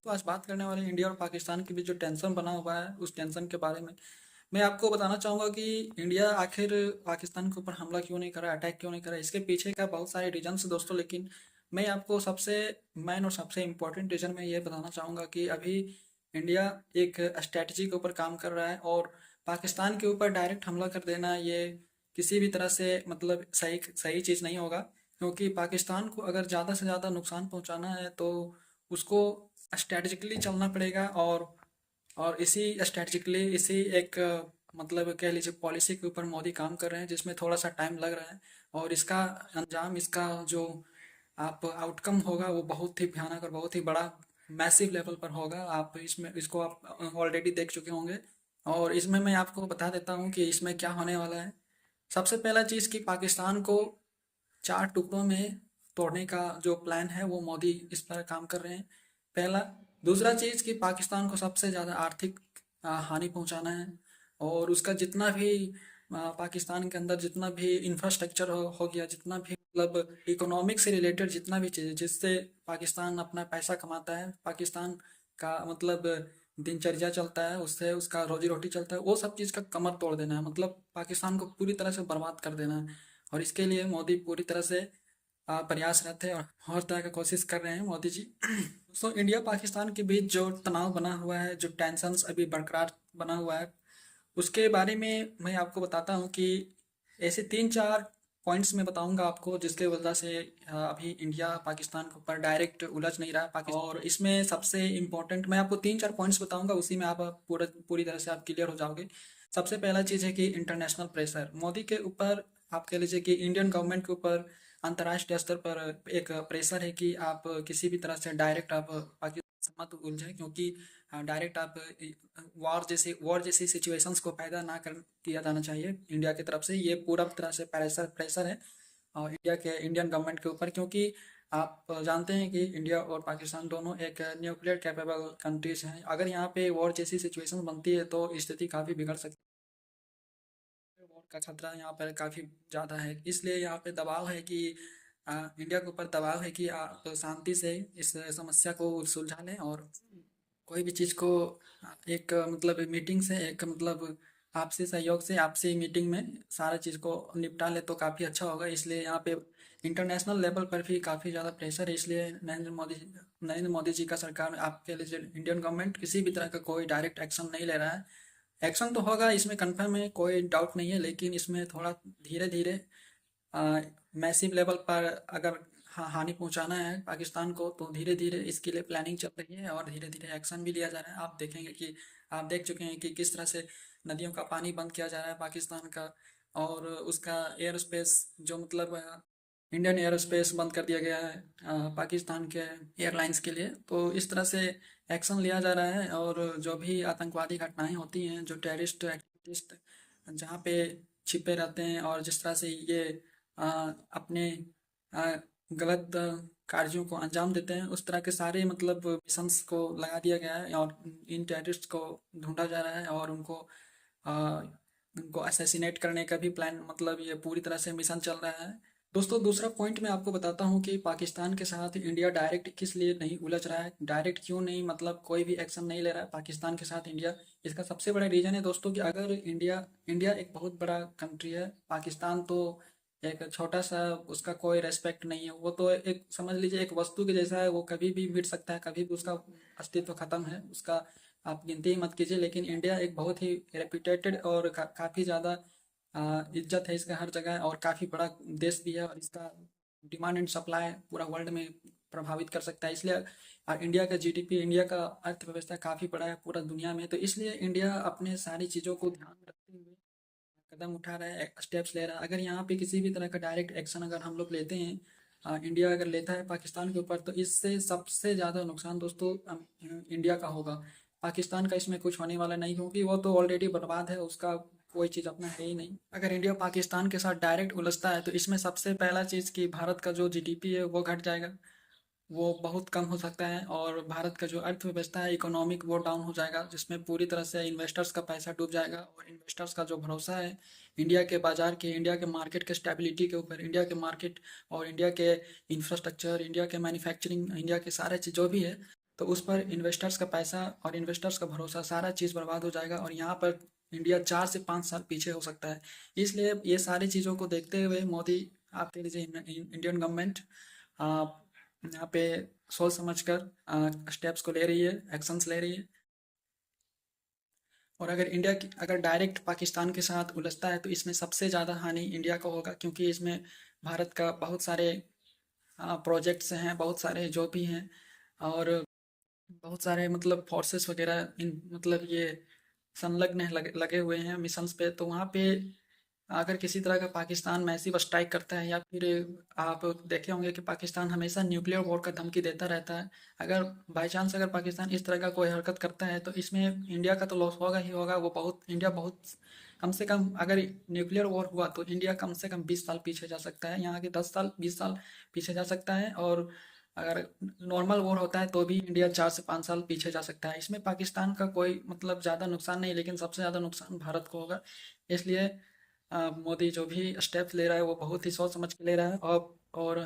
तो आज बात करने वाले हैं इंडिया और पाकिस्तान के बीच जो टेंशन बना हुआ है उस टेंशन के बारे में। मैं आपको बताना चाहूँगा कि इंडिया आखिर पाकिस्तान के ऊपर हमला क्यों नहीं कर रहा, अटैक क्यों नहीं कर रहा, इसके पीछे का बहुत सारे रीजन्स दोस्तों। लेकिन मैं आपको सबसे मेन और सबसे इम्पोर्टेंट रीज़न मैं ये बताना चाहूँगा कि अभी इंडिया एक स्ट्रैटेजी के ऊपर काम कर रहा है और पाकिस्तान के ऊपर डायरेक्ट हमला कर देना ये किसी भी तरह से मतलब सही सही चीज़ नहीं होगा। क्योंकि पाकिस्तान को अगर ज़्यादा से ज़्यादा नुकसान पहुँचाना है तो उसको स्ट्रैटेजिकली चलना पड़ेगा और इसी स्ट्रैटेजिकली इसी एक मतलब कह लीजिए पॉलिसी के ऊपर मोदी काम कर रहे हैं जिसमें थोड़ा सा टाइम लग रहा है। और इसका अंजाम, इसका जो आप आउटकम होगा वो बहुत ही भयानक और बहुत ही बड़ा मैसिव लेवल पर होगा। आप इसमें इसको आप ऑलरेडी देख चुके होंगे और इसमें मैं आपको बता देता हूँ कि इसमें क्या होने वाला है। सबसे पहला चीज़ कि पाकिस्तान को 4 टुकड़ों में तोड़ने का जो प्लान है वो मोदी इस पर काम कर रहे हैं, पहला। दूसरा चीज़ कि पाकिस्तान को सबसे ज़्यादा आर्थिक हानि पहुंचाना है और उसका जितना भी पाकिस्तान के अंदर जितना भी इंफ्रास्ट्रक्चर हो गया, जितना भी मतलब इकोनॉमिक से रिलेटेड जितना भी चीज़ जिससे पाकिस्तान अपना पैसा कमाता है, पाकिस्तान का मतलब दिनचर्या चलता है, उससे उसका रोजी रोटी चलता है, वो सब चीज़ का कमर तोड़ देना है। मतलब पाकिस्तान को पूरी तरह से बर्बाद कर देना है और इसके लिए मोदी पूरी तरह से प्रयासरत है और हर तरह की कोशिश कर रहे हैं मोदी जी। सो इंडिया पाकिस्तान के बीच जो तनाव बना हुआ है, जो टेंशन्स अभी बरकरार बना हुआ है, उसके बारे में मैं आपको बताता हूँ कि ऐसे 3-4 पॉइंट्स मैं बताऊंगा आपको जिसके वजह से अभी इंडिया पाकिस्तान के ऊपर डायरेक्ट उलझ नहीं रहा है पाकिस्तान। और इसमें सबसे इम्पोर्टेंट मैं आपको 3-4 पॉइंट्स बताऊंगा, उसी में आप पूरी तरह से आप क्लियर हो जाओगे। सबसे पहला चीज़ है कि इंटरनेशनल प्रेशर मोदी के ऊपर, आप कह लीजिए कि इंडियन गवर्नमेंट के ऊपर अंतर्राष्ट्रीय स्तर पर एक प्रेशर है कि आप किसी भी तरह से डायरेक्ट आप पाकिस्तान से मत उलझें। क्योंकि डायरेक्ट आप वॉर जैसी सिचुएशंस को पैदा ना कर किया जाना चाहिए इंडिया की तरफ से। ये पूरा तरह से प्रेशर प्रेशर है और इंडियन गवर्नमेंट के ऊपर। क्योंकि आप जानते हैं कि इंडिया और पाकिस्तान दोनों एक न्यूक्लियर कैपेबल कंट्रीज हैं। अगर यहाँ पे वॉर जैसी सिचुएशन बनती है तो स्थिति काफ़ी बिगड़ सकती है। वॉर का खतरा यहाँ पर काफ़ी ज़्यादा है, इसलिए यहाँ पे दबाव है कि इंडिया के ऊपर दबाव है कि आप शांति से इस समस्या को सुलझा लें और कोई भी चीज़ को एक मतलब मीटिंग से, एक मतलब आपसी सहयोग से, आपसी मीटिंग में सारा चीज़ को निपटा ले तो काफ़ी अच्छा होगा। इसलिए यहाँ पे इंटरनेशनल लेवल पर भी काफ़ी ज़्यादा प्रेशर है। इसलिए नरेंद्र मोदी जी का सरकार, आप कह लीजिए इंडियन गवर्नमेंट, किसी भी तरह का कोई डायरेक्ट एक्शन नहीं ले रहा है। एक्शन तो होगा इसमें कन्फर्म है, कोई डाउट नहीं है, लेकिन इसमें थोड़ा धीरे धीरे मैसिव लेवल पर अगर हानि पहुंचाना है पाकिस्तान को तो धीरे धीरे इसके लिए प्लानिंग चल रही है और धीरे धीरे एक्शन भी लिया जा रहा है। आप देखेंगे कि आप देख चुके हैं कि किस तरह से नदियों का पानी बंद किया जा रहा है पाकिस्तान का, और उसका एयर स्पेस जो मतलब इंडियन एयर स्पेस बंद कर दिया गया है पाकिस्तान के एयरलाइंस के लिए। तो इस तरह से एक्शन लिया जा रहा है और जो भी आतंकवादी घटनाएं होती हैं, जो टेररिस्ट एक्टिविस्ट जहाँ पे छिपे रहते हैं और जिस तरह से ये अपने अ, गलत कार्यों को अंजाम देते हैं, उस तरह के सारे मतलब मिशंस को लगा दिया गया है और इन टेररिस्ट को ढूंढा जा रहा है और अ, उनको असैसिनेट करने का भी प्लान, मतलब ये पूरी तरह से मिशन चल रहा है। दोस्तों, दूसरा पॉइंट मैं आपको बताता हूँ कि पाकिस्तान के साथ इंडिया डायरेक्ट किस लिए नहीं उलझ रहा है, डायरेक्ट क्यों नहीं, मतलब कोई भी एक्शन नहीं ले रहा है पाकिस्तान के साथ इंडिया। इसका सबसे बड़ा रीज़न है दोस्तों कि अगर इंडिया इंडिया एक बहुत बड़ा कंट्री है, पाकिस्तान तो एक छोटा सा, उसका कोई रेस्पेक्ट नहीं है। वो तो एक समझ लीजिए एक वस्तु के जैसा है, वो कभी भी मिट सकता है, कभी भी उसका अस्तित्व खत्म है, उसका आप गिनती ही मत कीजिए। लेकिन इंडिया एक बहुत ही रेप्यूटेटेड और काफ़ी ज़्यादा इज्जत है इसका हर जगह और काफ़ी बड़ा देश भी है और इसका डिमांड एंड सप्लाई पूरा वर्ल्ड में प्रभावित कर सकता है। इसलिए इंडिया का जीडीपी, इंडिया का अर्थव्यवस्था काफ़ी बड़ा है पूरा दुनिया में। तो इसलिए इंडिया अपने सारी चीज़ों को ध्यान में रखते हुए कदम उठा रहा है, स्टेप्स ले रहा है। अगर यहाँ पे किसी भी तरह का डायरेक्ट एक्शन अगर हम लोग लेते हैं, इंडिया अगर लेता है पाकिस्तान के ऊपर, तो इससे सबसे ज़्यादा नुकसान दोस्तों इंडिया का होगा। पाकिस्तान का इसमें कुछ होने वाला नहीं, क्योंकि वो तो ऑलरेडी बर्बाद है, उसका कोई चीज़ अपना है ही नहीं। अगर इंडिया पाकिस्तान के साथ डायरेक्ट उलझता है तो इसमें सबसे पहला चीज़ कि भारत का जो जीडीपी है वो घट जाएगा, वो बहुत कम हो सकता है। और भारत का जो अर्थव्यवस्था है, इकोनॉमिक, वो डाउन हो जाएगा, जिसमें पूरी तरह से इन्वेस्टर्स का पैसा डूब जाएगा और इन्वेस्टर्स का जो भरोसा है इंडिया के बाजार के, इंडिया के मार्केट के स्टेबिलिटी के ऊपर, इंडिया के मार्केट और इंडिया के इंफ्रास्ट्रक्चर, इंडिया के मैन्युफैक्चरिंग, इंडिया के सारे चीज़ जो भी है, तो उस पर इन्वेस्टर्स का पैसा और इन्वेस्टर्स का भरोसा सारा चीज़ बर्बाद हो जाएगा और यहाँ पर इंडिया 4 से 5 साल पीछे हो सकता है। इसलिए ये सारी चीज़ों को देखते हुए मोदी, आप कह लीजिए इंडियन गवर्नमेंट यहाँ पे सोच समझ कर स्टेप्स को ले रही है, एक्शंस ले रही है। और अगर इंडिया की अगर डायरेक्ट पाकिस्तान के साथ उलझता है तो इसमें सबसे ज़्यादा हानि इंडिया को होगा, क्योंकि इसमें भारत का बहुत सारे प्रोजेक्ट्स हैं, बहुत सारे जो भी हैं, और बहुत सारे मतलब फोर्सेस वगैरह इन मतलब ये संलग्न है, लगे हुए हैं मिशंस पे। तो वहाँ पे अगर किसी तरह का पाकिस्तान मैसिव स्ट्राइक करता है, या फिर आप देखे होंगे कि पाकिस्तान हमेशा न्यूक्लियर वॉर का धमकी देता रहता है। अगर बाई चांस अगर पाकिस्तान इस तरह का कोई हरकत करता है तो इसमें इंडिया का तो लॉस होगा ही होगा। वो बहुत इंडिया बहुत कम से कम अगर न्यूक्लियर वॉर हुआ तो इंडिया कम से कम 20 साल पीछे जा सकता है, यहाँ के 10 साल 20 साल पीछे जा सकता है। और अगर नॉर्मल वॉर होता है तो भी इंडिया 4 से 5 साल पीछे जा सकता है। इसमें पाकिस्तान का कोई मतलब ज़्यादा नुकसान नहीं, लेकिन सबसे ज़्यादा नुकसान भारत को होगा। इसलिए मोदी जो भी स्टेप्स ले रहा है वो बहुत ही सोच समझ के ले रहा है। और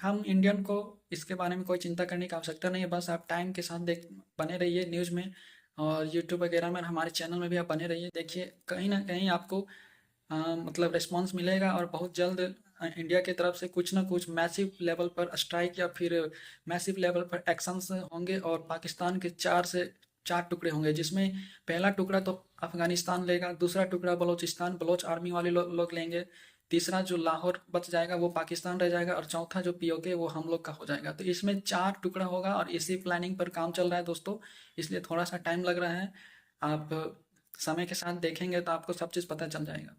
हम इंडियन को इसके बारे में कोई चिंता करने की आवश्यकता नहीं है। बस आप टाइम के साथ देख बने रहिए न्यूज़ में, और यूट्यूब वगैरह में, हमारे चैनल में भी आप बने रहिए। देखिए कहीं ना कहीं आपको मतलब रिस्पांस मिलेगा, और बहुत जल्द इंडिया की तरफ से कुछ ना कुछ मैसिव लेवल पर स्ट्राइक या फिर मैसिव लेवल पर एक्शंस होंगे, और पाकिस्तान के 4 से 4 टुकड़े होंगे, जिसमें पहला टुकड़ा तो अफगानिस्तान लेगा, दूसरा टुकड़ा बलोचिस्तान बलोच आर्मी वाले लोग लेंगे, तीसरा जो लाहौर बच जाएगा वो पाकिस्तान रह जाएगा, और चौथा जो पीओके वो हम लोग का हो जाएगा। तो इसमें 4 टुकड़ा होगा, और इसी प्लानिंग पर काम चल रहा है दोस्तों। इसलिए थोड़ा सा टाइम लग रहा है। आप समय के साथ देखेंगे तो आपको सब चीज़ पता चल जाएगा।